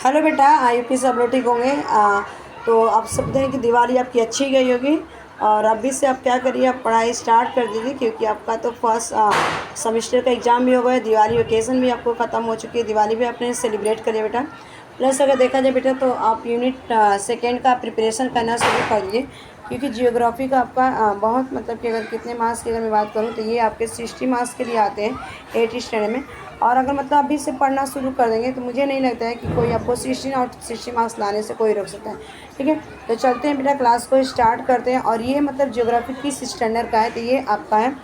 Hello बेटा, I P सब लोग ठीक होंगे। तो आप सब दिन की दिवाली आपकी अच्छी गई होगी। और अभी से आप क्या करिए, आप पढ़ाई स्टार्ट कर दीजिए, क्योंकि आपका तो फर्स्ट सेमेस्टर का एग्ज़ाम भी हो गया, दिवाली वेकेशन भी आपको ख़त्म हो चुकी है, दिवाली भी आपने सेलिब्रेट करिए बेटा। प्लस अगर देखा जाए बेटा तो आप यूनिट सेकेंड का प्रिपरेशन करना शुरू कर दीजिए, क्योंकि जियोग्राफी का आपका बहुत मतलब कि अगर कितने मार्क्स की अगर मैं बात करूँ तो ये आपके 60 मार्क्स के लिए आते हैं 8th स्टैंडर्ड में। और अगर मतलब अभी से पढ़ना शुरू कर देंगे तो मुझे नहीं लगता है कि कोई आपको 16 आउट 60 मार्क्स लाने से कोई रोक सकता है। ठीक है, तो चलते हैं बेटा, क्लास को स्टार्ट करते हैं। और ये मतलब ज्योग्राफी किस स्टैंडर्ड का है, तो ये आपका है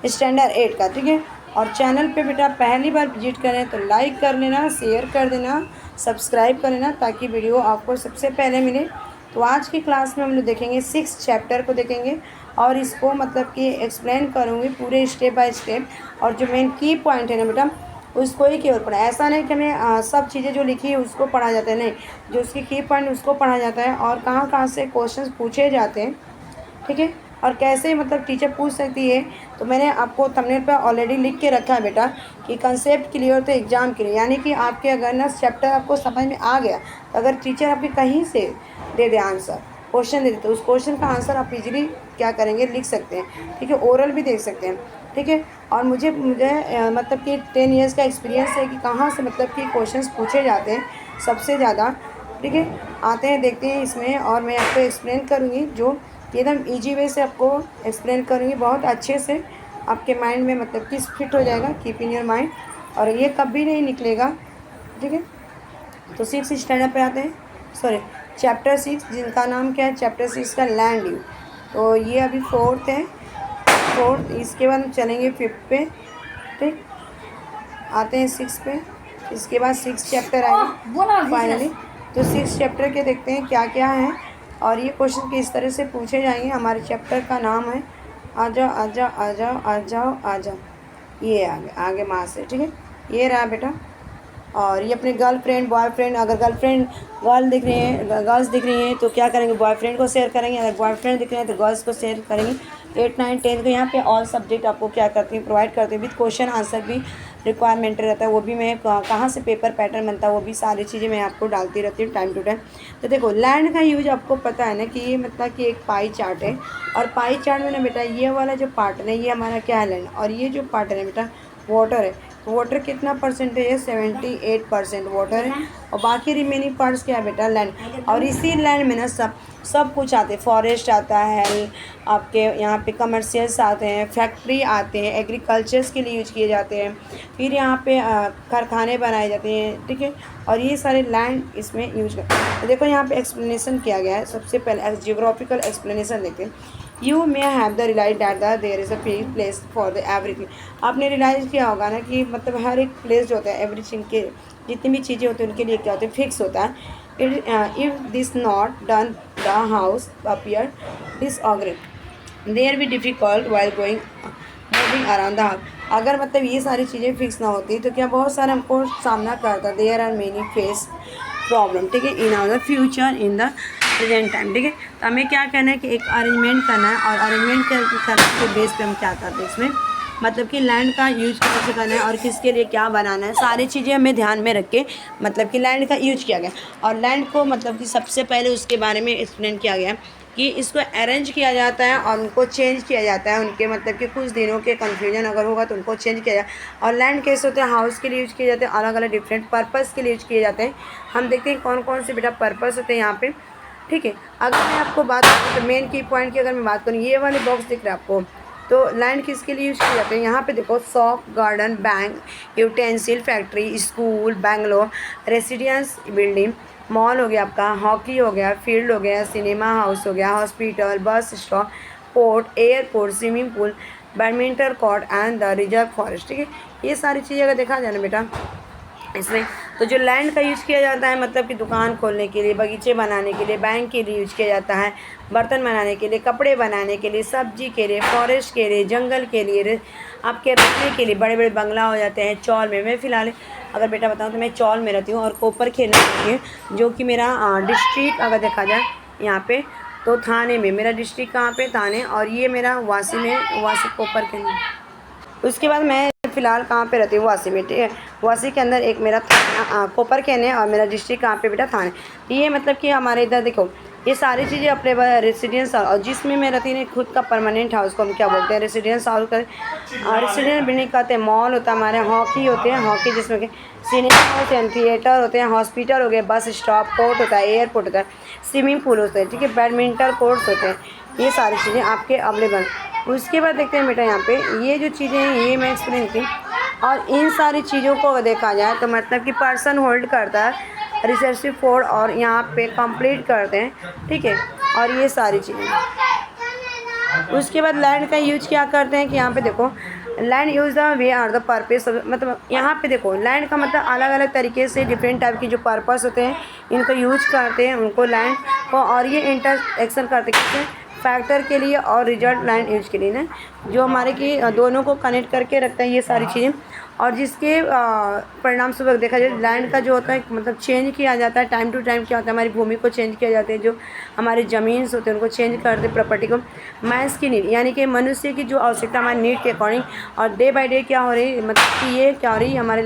स्टैंडर्ड 8 का। ठीक है, और चैनल पे बेटा पहली बार विजिट करें तो लाइक कर लेना, शेयर कर देना, सब्सक्राइब कर लेना, ताकि वीडियो आपको सबसे पहले मिले। तो आज की क्लास में हम लोग देखेंगे 6 चैप्टर को देखेंगे, और इसको मतलब कि एक्सप्लेन करूँगी पूरे स्टेप बाय स्टेप। और जो मेन की पॉइंट है ना बेटा, उसको ही केवल पढ़ा, ऐसा नहीं कि हमें सब चीज़ें जो लिखी है उसको पढ़ा जाता है, नहीं, जो उसकी की पॉइंट उसको पढ़ा जाता है, और कहाँ कहाँ से क्वेश्चंस पूछे जाते हैं। ठीक है, और कैसे मतलब टीचर पूछ सकती है, तो मैंने आपको थंबनेल पर ऑलरेडी लिख के रखा है बेटा कि कंसेप्ट क्लियर तो एग्जाम के लिए, यानी कि आपके अगर ना चैप्टर आपको समझ में आ गया, तो अगर टीचर आपके कहीं से दे दे आंसर, क्वेश्चन दे दे, तो उस क्वेश्चन का आंसर आप इजीली क्या करेंगे, लिख सकते हैं। ठीक है, ओरल भी देख सकते हैं। ठीक है, और मुझे मुझे मतलब कि 10 ईयर्स का एक्सपीरियंस है कि कहाँ से मतलब कि क्वेश्चंस पूछे जाते हैं सबसे ज़्यादा। ठीक है, आते हैं देखते हैं इसमें, और मैं आपको एक्सप्लेन करूँगी, जो एकदम इजी वे से आपको एक्सप्लेन करूँगी, बहुत अच्छे से आपके माइंड में मतलब कि फिट हो जाएगा, कीप इन योर माइंड, और ये कभी नहीं निकलेगा। ठीक है, तो 6 स्टैंडर्ड पे आते हैं, सॉरी चैप्टर 6, जिनका नाम क्या है, चैप्टर 6 का लैंड यू। तो ये अभी 4th है, 4th, इसके बाद हम चलेंगे 5th पे। ठीक, आते हैं 6 पे, इसके बाद 6 चैप्टर आएंगे फाइनली। तो 6 चैप्टर के देखते हैं क्या क्या है, और ये क्वेश्चन किस तरह से पूछे जाएंगे। हमारे चैप्टर का नाम है आ जाओ आ जाओ आ जाओ आ जाओ आ जाओ, ये आगे आगे माँ से। ठीक है, ये रहा बेटा। और ये अपने गर्लफ्रेंड बॉयफ्रेंड, अगर गर्लफ्रेंड गर्ल दिख रही हैं, गर्ल्स दिख रही हैं, तो क्या करेंगे, बॉयफ्रेंड को शेयर करेंगे, अगर बॉयफ्रेंड दिख रहे हैं तो गर्ल्स को शेयर करेंगे। 8, 9, 10 को यहाँ पे ऑल सब्जेक्ट आपको क्या करती हैं, प्रोवाइड करते हैं, विद क्वेश्चन आंसर भी रिक्वायरमेंट रहता है, वो भी मैं कहाँ से पेपर पैटर्न बनता है, वो भी सारी चीज़ें मैं आपको डालती रहती हूँ टाइम टू टाइम। तो देखो, लैंड का यूज आपको पता है ना कि ये मतलब कि एक पाई चार्ट है, और पाई चार्ट में ना बेटा ये वाला जो पार्ट है ये हमारा क्या है, लैंड, और ये जो पार्ट है बेटा वाटर है। वाटर कितना परसेंटेज है, 78% वाटर है, और बाकी रिमेनिंग पार्ट्स क्या है बेटा, लैंड। और इसी लैंड में ना सब कुछ आते हैं, फॉरेस्ट आता है आपके यहाँ पे, कमर्शियल्स आते हैं, फैक्ट्री आते हैं, एग्रीकल्चर्स के लिए यूज किए जाते हैं, फिर यहाँ पे कारखाने बनाए जाते हैं। ठीक है, और ये सारे लैंड इसमें यूज करते हैं। तो देखो यहाँ पे एक्सप्लेनेशन किया गया है, सबसे पहले जियोग्राफिकल एक्सप्लेनेशन देखते हैं। You may have the realise that the there is a fix place for the everything. आपने रियलाइज़ किया होगा ना कि मतलब हर एक प्लेस जो होता है, एवरीथिंग के जितनी भी चीज़ें होती हैं उनके लिए क्या होता है, फिक्स होता है। If this not done the house appear disorganised, there be difficult while going moving around the house. अगर मतलब ये सारी चीज़ें फिक्स ना होती तो क्या बहुत सारा हमको सामना करता, there are many face problem. ठीक है, in our future in the present time. ठीक है, तो हमें क्या करना है कि एक अरेंजमेंट करना है, और अरेंजमेंट करने के बेस पे हम क्या करते हैं इसमें, मतलब कि लैंड का यूज कैसे करना है और किसके लिए क्या बनाना है, सारी चीज़ें हमें ध्यान में रख के मतलब कि लैंड का यूज किया गया। और लैंड को मतलब कि सबसे पहले उसके बारे में एक्सप्लेन किया गया कि इसको अरेंज किया जाता है और उनको चेंज किया जाता है, उनके मतलब कि कुछ दिनों के कन्फ्यूजन अगर होगा तो उनको चेंज किया जाए। और लैंड कैसे होते हैं, हाउस के लिए यूज किए जाते हैं, अलग अलग डिफरेंट पर्पज़ के लिए यूज किए जाते हैं। हम देखते हैं कौन कौन से बेटा पर्पज़ होते हैं यहाँ पे। ठीक है, अगर मैं आपको बात करूँ तो मेन की पॉइंट की अगर मैं बात करूँ, ये वाले बॉक्स दिख रहा है आपको, तो लैंड किसके लिए यूज़ किए जाते हैं, यहाँ पे देखो, shop, garden, bank, utensil, factory, school, Bangalore, residence building, mall हो गया आपका, हॉकी हो गया, फील्ड हो गया, सिनेमा हाउस हो गया, hospital, bus stop, port, airport, swimming pool, badminton court and the reserve forest. ठीक है, ये सारी चीज़ें अगर देखा जाए ना बेटा इसमें, तो जो लैंड का यूज़ किया जाता है मतलब कि दुकान खोलने के लिए, बगीचे बनाने के लिए, बैंक के लिए यूज किया जाता है, बर्तन बनाने के लिए, कपड़े बनाने के लिए, सब्जी के लिए, फॉरेस्ट के लिए, जंगल के लिए, आपके रखने के लिए, बड़े बड़े बंगला हो जाते हैं चौल में। मैं फ़िलहाल अगर बेटा बताऊँ तो मैं चौल में रहती हूँ, और कोपर खेलने रहती हूँ, जो कि मेरा डिस्ट्रिक्ट अगर देखा जाए यहाँ पे तो थाने में, मेरा डिस्ट्रिक्ट कहाँ पे, थाने, और ये मेरा वासी में, वासी कोपर खेलने। उसके बाद मैं फ़िलहाल कहाँ पे रहती हूँ, वासी में, ठीक है। वासी के अंदर एक मेरा कोपर कैन है और मेरा डिस्ट्रिक्ट कहाँ पे बेटा, थाने। ये मतलब कि हमारे इधर देखो ये सारी चीज़ें अपने रेसिडेंस और जिसमें मैं रहती हूँ खुद का परमानेंट हाउस को हम क्या बोलते हैं, रेसिडेंस हाउस का। रेसिडेंस बिल्डिंग कहते हैं, मॉल होता है हमारे, हॉकी होते हैं, हॉकी जिसमें कि सिनेमा होते हैं, थिएटर होते हैं, हॉस्पिटल हो गए, बस स्टॉप, पोर्ट होता है, एयरपोर्ट होता है, स्विमिंग पूल होते हैं, ठीक है, बैडमिंटन कोर्ट्स होते हैं। ये सारी चीज़ें आपके अवेलेबल। उसके बाद देखते हैं बेटा यहाँ पे ये जो चीज़ें हैं ये मैं एक्सप्लेन की। और इन सारी चीज़ों को देखा जाए तो मतलब कि पर्सन होल्ड करता है रिसर्चिव फोर्ड और यहाँ पे कंप्लीट करते हैं, ठीक है। और ये सारी चीज़ें उसके बाद लैंड का यूज क्या करते हैं कि यहाँ पे देखो land use the way are the purpose, मतलब यहाँ पे देखो लैंड का मतलब अलग अलग तरीके से डिफरेंट टाइप की जो पर्पस होते हैं इनको यूज करते हैं उनको लैंड को। और ये इंटरएक्शन करते हैं फैक्टर के लिए और रिजल्ट लैंड यूज के लिए ना, जो हमारे की दोनों को कनेक्ट करके रखता है ये सारी चीज़ें। और जिसके परिणाम स्वरूप देखा जाए लैंड का जो होता है मतलब चेंज किया जाता है टाइम टू टाइम। क्या होता है हमारी भूमि को चेंज किया जाता है, जो हमारे ज़मीन होते हैं उनको चेंज करते प्रॉपर्टी को। मैंस की नीड यानी कि मनुष्य की जो आवश्यकता हमारी नीड के अकॉर्डिंग और डे बाय डे क्या हो रही है, मतलब कि ये क्या हो रही है हमारे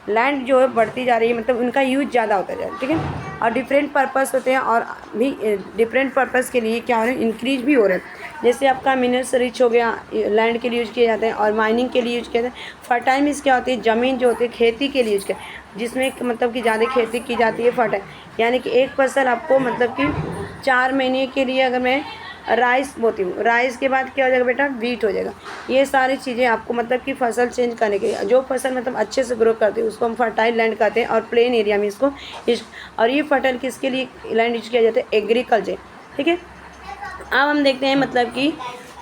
लैंड जो है बढ़ती जा रही है, मतलब उनका यूज ज़्यादा होता जा रहा है, ठीक है। और डिफरेंट पर्पस होते हैं और भी डिफरेंट पर्पस के लिए क्या हो रहा है इंक्रीज भी हो रहा है। जैसे आपका मिनरल्स रिच हो गया लैंड के लिए यूज किए जाते हैं और माइनिंग के लिए यूज किए जाते हैं। फर्टाइल मीन्स क्या होती है ज़मीन जो होती है खेती के लिए यूज किया, जिसमें मतलब कि ज़्यादा खेती की जाती है। फर्टाइल यानी कि एक फसल आपको मतलब कि 4 महीने के लिए अगर मैं राइस बोती हूँ, राइस के बाद क्या हो जाएगा बेटा वीट हो जाएगा। ये सारी चीज़ें आपको मतलब कि फसल चेंज करने के लिए जो फसल मतलब अच्छे से ग्रो करती है उसको हम फर्टाइल लैंड कहते हैं। और प्लेन एरिया में इसको और ये फर्टाइल किसके लिए लैंड यूज किया जाता है, एग्रीकल्चर, ठीक है। अब हम देखते हैं मतलब कि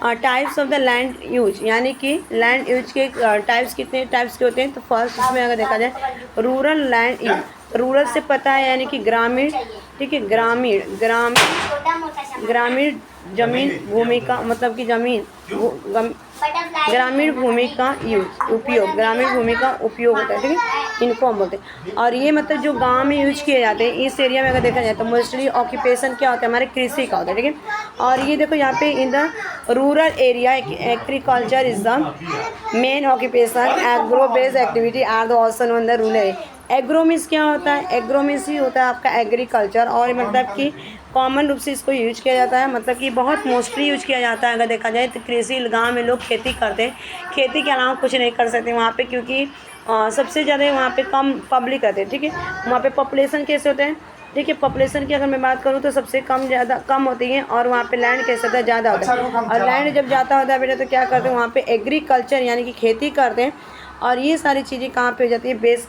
types of the land use, यानी कि लैंड यूज के टाइप्स कितने टाइप्स के होते हैं। तो फर्स्ट इसमें अगर देखा जाए रूरल लैंड यूज, रूरल से पता है यानी कि ग्रामीण, ठीक है, ग्रामीण जमीन भूमि का मतलब कि ग्रामीण भूमि का उपयोग, ग्रामीण भूमि का उपयोग होता है, ठीक है, इनको हम बोलते हैं। और ये मतलब जो गांव में यूज किए जाते हैं इस एरिया में अगर देखा जाए तो मोस्टली ऑक्यूपेशन क्या होता है हमारे कृषि का होता है, ठीक है। और ये देखो यहाँ पे in the rural area agriculture is the main occupation, agro based activity are the also known the rural area. Agro means क्या होता है, एग्रो मीन्स ही होता है आपका एग्रीकल्चर। और मतलब कि कॉमन रूप से इसको यूज किया जाता है, मतलब कि बहुत मोस्टली यूज किया जाता है। अगर देखा जाए तो कृषि गांव में लोग खेती करते हैं, खेती के अलावा कुछ नहीं कर सकते वहाँ पे, क्योंकि सबसे ज़्यादा वहाँ पे कम पब्लिक रहते हैं, ठीक है। वहाँ पे पॉपुलेशन कैसे होते हैं, ठीक है, पॉपुलेशन की अगर मैं बात करूँ तो सबसे कम होती है। और वहाँ पे लैंड कैसे होता है, ज़्यादा होता है। और लैंड जब ज़्यादा होता है बेटा तो क्या करते हैं वहाँ पे एग्रीकल्चर यानी कि खेती करते हैं। और ये सारी चीज़ें कहाँ पे हो जाती है, बेस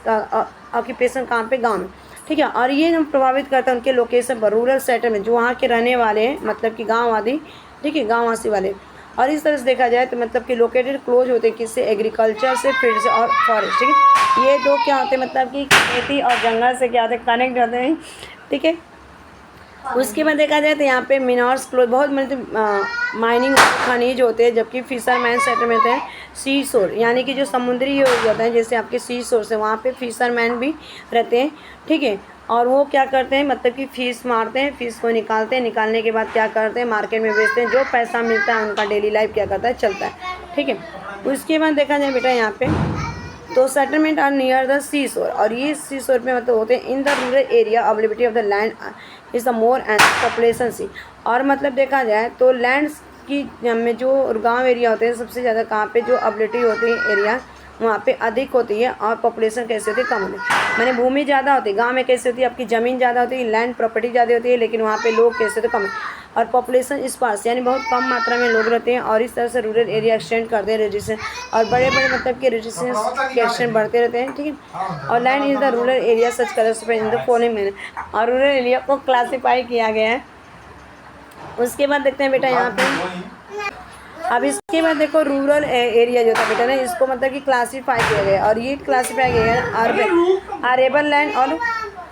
ऑक्यूपेशन कहाँ पे, गाँव में, ठीक है। और ये हम प्रभावित करता है उनके लोकेशन पर, रूरल सेटलमेंट जो वहाँ के रहने वाले हैं, मतलब कि गाँववासी, ठीक है, गाँववासी वाले। और इस तरह से देखा जाए तो मतलब कि लोकेटेड क्लोज होते हैं किससे, एग्रीकल्चर से, फील्ड से और फॉरेस्ट, ठीक है। ये दो क्या होते हैं मतलब कि खेती और जंगल से क्या होते हैं कनेक्ट होते हैं, ठीक है। उसके बाद देखा जाए तो यहाँ पे मिनरल्स क्लोज बहुत मतलब माइनिंग खनिज होते हैं, जबकि फिशरमैन सेटलमेंट है सी शोर यानी कि जो समुद्री होता है जैसे आपके सी शोर से वहाँ पे फिशरमैन भी रहते हैं, ठीक है। और वो क्या करते हैं मतलब कि फ़िश मारते हैं, फ़िश को निकालते हैं, निकालने के बाद क्या करते हैं मार्केट में बेचते हैं, जो पैसा मिलता है उनका डेली लाइफ क्या करता है चलता है, ठीक है। उसके बाद देखा जाए बेटा यहाँ पे तो settlement are near the sea shore. और ये सी शोर पे मतलब होते हैं in the rural area availability of the land is the more and population sea. और मतलब देखा जाए तो लैंड्स की में जो गांव एरिया होते हैं सबसे ज़्यादा कहाँ पे जो अवेलेबिलिटी होती है एरिया वहाँ पे अधिक होती है। और पॉपुलेशन कैसे होती है, कम होती है, मैंने भूमि ज़्यादा होती है। गांव में कैसे होती है आपकी ज़मीन ज़्यादा होती है, लैंड प्रॉपर्टी ज़्यादा होती है, लेकिन वहाँ पे लोग कैसे होते कम है। और पॉपुलेशन स्पार्स यानी बहुत कम मात्रा में लोग रहते हैं। और इस तरह से रूरल एरिया एक्सटेंड करते हैं रेजिस्टेंस, और बड़े बड़े मतलब कि रेजिस्टेंस के एक्सटेंड बढ़ते रहते हैं, ठीक है। और land is the rural area such colour in the following manner, और रूरल एरिया को क्लासीफाई किया गया है। उसके बाद देखते हैं बेटा यहाँ पे अब इसके बाद देखो रूरल एरिया जो था बेटा ना इसको मतलब कि क्लासीफाई किया गया। और ये क्लासीफाई किया गया आरेबल लैंड और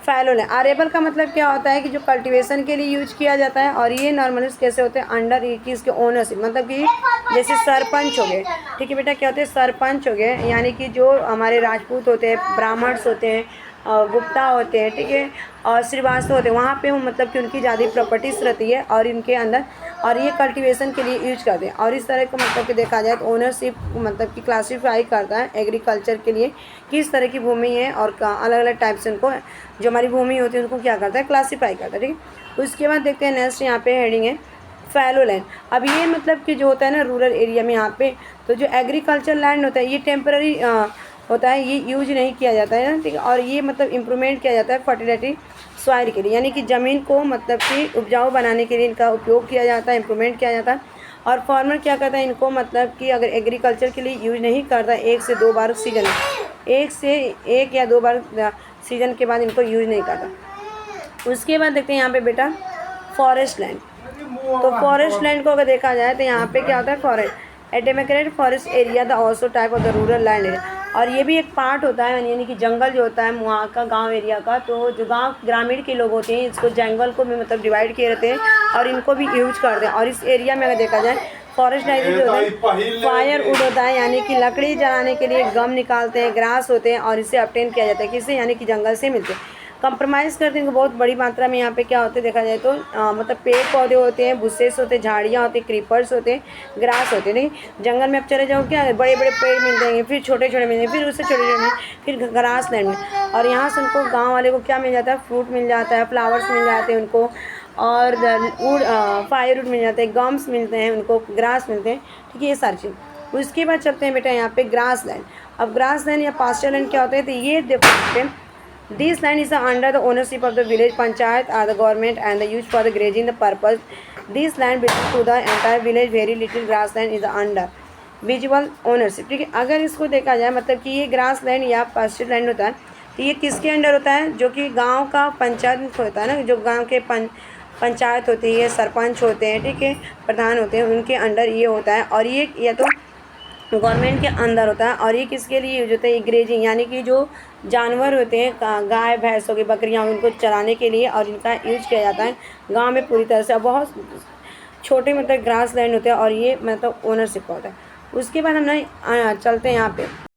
फैलो लैंड। आरेबल का मतलब क्या होता है कि जो कल्टीवेशन के लिए यूज किया जाता है। और ये नॉर्मली कैसे होते हैं अंडर इसके ओनरशिप, मतलब कि जैसे सरपंच हो गए, ठीक है बेटा, क्या होते हैं सरपंच हो गए यानी कि जो हमारे राजपूत होते हैं, ब्राह्मण्स होते हैं, गुप्ता होते हैं, ठीक है, और श्रीवास्तव होते हैं, वहाँ पे वो मतलब कि उनकी ज़्यादा प्रॉपर्टीज़ रहती है और इनके अंदर, और ये कल्टीवेशन के लिए यूज करते हैं। और इस तरह का मतलब कि देखा जाए तो ओनरशिप मतलब कि क्लासीफाई करता है एग्रीकल्चर के लिए किस तरह की भूमि है, और अलग अलग टाइप से उनको जो हमारी भूमि होती है उनको क्या करता है, क्लासीफाई करता है, ठीक है। उसके बाद देखते हैं नेक्स्ट यहाँ पे हेडिंग है फैलो लैंड। अब ये मतलब कि जो होता है ना रूरल एरिया में यहाँ पे, तो जो एग्रीकल्चर लैंड होता है ये टेम्पररी होता है, ये यूज नहीं किया जाता है ना, ठीक है। और ये मतलब इम्प्रूवमेंट किया जाता है फर्टिलिटी सॉइल के लिए, यानी कि ज़मीन को मतलब कि उपजाऊ बनाने के लिए इनका उपयोग किया जाता है, इम्प्रूवमेंट किया जाता है। और फार्मर क्या करता है इनको मतलब कि अगर एग्रीकल्चर के लिए यूज नहीं करता 1 से 2 बार सीजन, 1 या 2 बार सीजन के बाद इनको यूज नहीं करता। उसके बाद देखते हैं यहाँ पे बेटा फॉरेस्ट लैंड। तो फॉरेस्ट लैंड को अगर देखा जाए तो यहाँ पे क्या होता है, forest a democratic forest area the also type of the rural land area, और ये भी एक पार्ट होता है, यानी कि जंगल जो होता है वहाँ का गांव एरिया का, तो जो गांव ग्रामीण के लोग होते हैं इसको जंगल को भी मतलब डिवाइड किए रहते हैं और इनको भी यूज करते हैं। और इस एरिया में अगर देखा जाए फॉरेस्ट जो होता है फायर वुड होता है, यानी कि लकड़ी जलाने के लिए गम निकालते हैं, ग्रास होते हैं, और इसे ऑब्टेन किया जाता है किससे, यानी कि जंगल से मिलते हैं। कंप्रोमाइज़ करते हैं बहुत बड़ी मात्रा में यहाँ पे क्या होते हैं देखा जाए तो मतलब पेड़ पौधे होते हैं, बुशेस होते हैं, झाड़ियाँ होती हैं, क्रीपर्स होते हैं, ग्रास होते हैं, नहीं जंगल में अब चले जाओ क्या बड़े बड़े पेड़ मिल जाएंगे, फिर छोटे छोटे मिलेंगे, फिर उससे छोटे छोटे फिर ग्रास लैंड में, और यहाँ से उनको गाँव वाले को क्या मिल जाता है, फ्रूट मिल जाता है, फ्लावर्स मिल जाते हैं उनको, और वुड फायर वुड मिल जाते हैं, गम्स मिलते हैं उनको, ग्रास मिलते हैं, ठीक है, ये सारी चीज़। उसके बाद चलते हैं बेटा यहाँ पे ग्रास लैंड। अब ग्रास लैंड या पास्चर लैंड क्या होता है, तो ये देखो this land is under the ownership of the village panchayat or the government and the used for the grazing the purpose. This land belongs to the entire village. Very little grass land is under visual ownership, ठीक है। अगर इसको देखा जाए मतलब कि ये grass land या पास्चर लैंड होता है तो ये किसके अंडर होता है, जो कि गांव का पंचायत होता है ना, जो गांव के पंचायत होती है, सरपंच होते हैं, ठीक है, प्रधान होते हैं, उनके अंडर ये होता है। और ये या तो गवर्नमेंट के अंदर होता है, और ये किसके लिए यूज होता है, ग्रेजिंग, यानी कि जो जानवर होते हैं गाय भैंस हो गई, बकरियाँ, उनको चराने के लिए, और इनका यूज किया जाता है गांव में पूरी तरह से। बहुत छोटे मतलब ग्रास लैंड होते हैं और ये मतलब ओनरशिप होता है। उसके बाद हम ना चलते हैं यहाँ पे